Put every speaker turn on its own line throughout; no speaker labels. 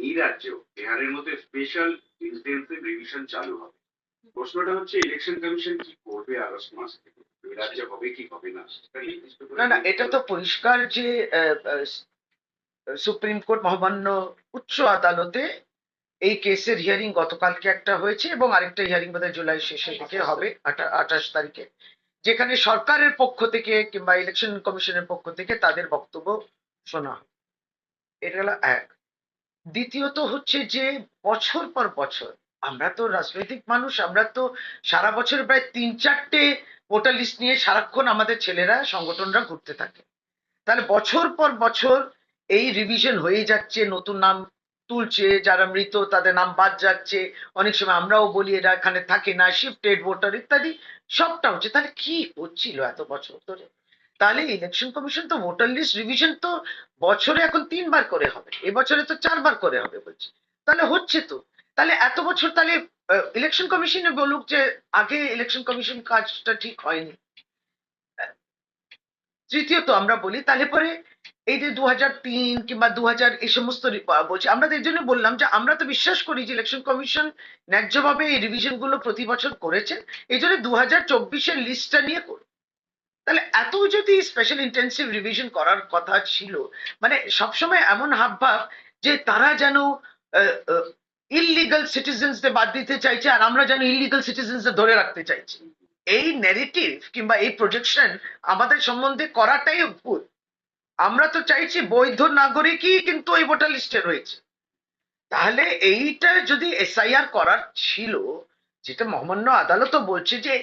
এই রাজ্যেও বিহারের মধ্যে স্পেশাল ইন্টেন্সিভ রিভিশন চালু হবে। প্রশ্নটা হচ্ছে ইলেকশন কমিশন কি করবে আগস্ট মাস থেকে? এই রাজ্যে হবে কি হবে না সেটা নির্দিষ্ট করে
না না, এটা তো পরিষ্কার যে সুপ্রিম কোর্ট মহামান্য উচ্চ আদালতে এই কেসের হিয়ারিং গতকালকে একটা হয়েছে এবং আরেকটা হিয়ারিং বোধহয় জুলাই শেষের দিকে হবে 28 তারিখে, যেখানে সরকারের পক্ষ থেকে কিংবা ইলেকশন কমিশনের পক্ষ থেকে তাদের বক্তব্য শোনা হবে। এটা হলো এক। দ্বিতীয়ত হচ্ছে যে বছর পর বছর আমরা তো রাজনৈতিক মানুষ, আমরা তো সারা বছর প্রায় 3-4টে ভোটার লিস্ট নিয়ে সারাক্ষণ আমাদের ছেলেরা সংগঠনরা ঘুরতে থাকে। তাহলে বছর পর বছর এই রিভিশন হয়ে যাচ্ছে, নতুন নাম তুলছে, যারা মৃত তাদের নাম বাদ যাচ্ছে, অনেক সময় আমরাও বলি এরা এখানে থাকে না, শিফটেড ভোটার ইত্যাদি সবটা হচ্ছে। তাহলে কি হচ্ছিল এত বছর ধরে? তাহলে ইলেকশন কমিশন তো ভোটার লিস্ট রিভিশন তো বছরে এখন 3বার করে হবে, এবছরে তো 4বার করে হবে বলছে। তাহলে হচ্ছে তো। তাহলে এত বছর তাহলে ইলেকশন কমিশনে বলুক যে আগে ইলেকশন কমিশন কাজটা ঠিক হয়নি। তৃতীয়ত আমরা বলি তাহলে পরে এই যে 2003 কিংবা 2000 এই সমস্ত বলছি, আমরা এর জন্য বললাম যে আমরা তো বিশ্বাস করি যে ইলেকশন কমিশন ন্যায্যভাবে এই রিভিশন গুলো প্রতি বছর করেছেন, এই জন্য 2024-এর লিস্টটা নিয়ে করুন। তাহলে এত যদি স্পেশাল ইন্টেন্সিভ রিভিশন করার কথা ছিল, মানে সবসময় এমন হাবভাব যে তারা যেন ইললিগাল সিটিজেন্সদের বাদ দিতে চাইছে আর আমরা যেন ইললিগাল সিটিজেন্সদের ধরে রাখতে চাইছি, এই নেগেটিভ কিংবা এই প্রজেকশন আমাদের সম্বন্ধে করাটাই ভুল। আমরা তো চাইছি বৈধ নাগরিকই কিন্তু ওই ভোটার লিস্টে রয়েছে। তাহলে এইটা যদি এসআইআর করার ছিল, যেটা মহামান্য আদালতও বলছে যে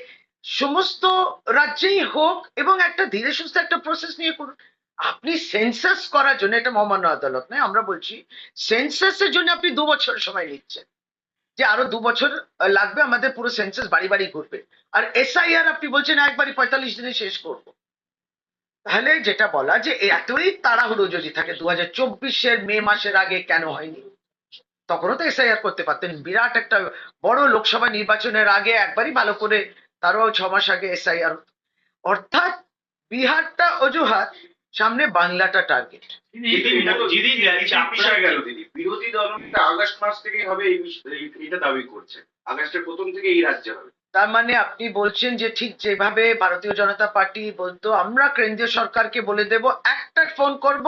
সমস্ত রাজ্যেই হোক এবং একটা ধীরে সুস্থে একটা প্রসেস নিয়ে করুন। আপনি সেন্সাস করার জন্য, এটা মহামান্য আদালত নয়, আমরা বলছি সেন্সাসের জন্য আপনি 2 বছর সময় নিচ্ছেন, যে আরো 2 বছর লাগবে আমাদের পুরো সেন্সাস বাড়ি বাড়ি ঘুরবে। আর এসআইআর আপনি বলছেন একবারই 45 দিনে শেষ করবো। তাহলে যেটা বলা যে এতই তাড়াহুড়ো যদি থাকে 2024-এর মে মাসের আগে কেন হয়নি? তখনও তো এসআইআর করতে পারতেন, বিরাট একটা বড় লোকসভা নির্বাচনের আগে একবারই ভালো করে, তারও 6 মাস আগে এসআইআর। অর্থাৎ বিহারটা অজুহাত, সামনে বাংলাটা টার্গেট।
বিরোধী দল আগস্ট মাস থেকেই হবে এটা দাবি করছে, আগস্টের প্রথম থেকে এই রাজ্যে হবে।
তার মানে আপনি বলছেন যে ঠিক যেভাবে ভারতীয় জনতা পার্টি বলতো আমরা কেন্দ্রীয় সরকারকে বলে দেব একটা ফোন করব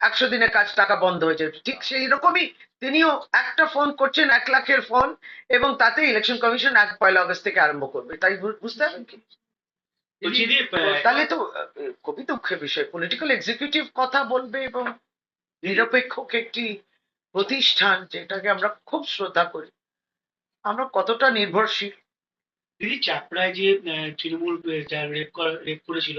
100 দিনের কাজ টাকা বন্ধ হয়ে যাবে, ঠিক সেই রকমই তিনিও একটা ফোন করছেন 1 লাখের ফোন, এবং তাতে ইলেকশন কমিশন 1 আগস্ট থেকে আরম্ভ করবে, তাই বুঝতে পারবেন কি? তাহলে তো খুবই দুঃখের বিষয়, পলিটিক্যাল এক্সিকিউটিভ কথা বলবে এবং নিরপেক্ষ একটি প্রতিষ্ঠান যেটাকে আমরা খুব শ্রদ্ধা করি, আমরা কতটা নির্ভরশীল।
দিদি চাপড়ায় যে তৃণমূল রেপ করেছিল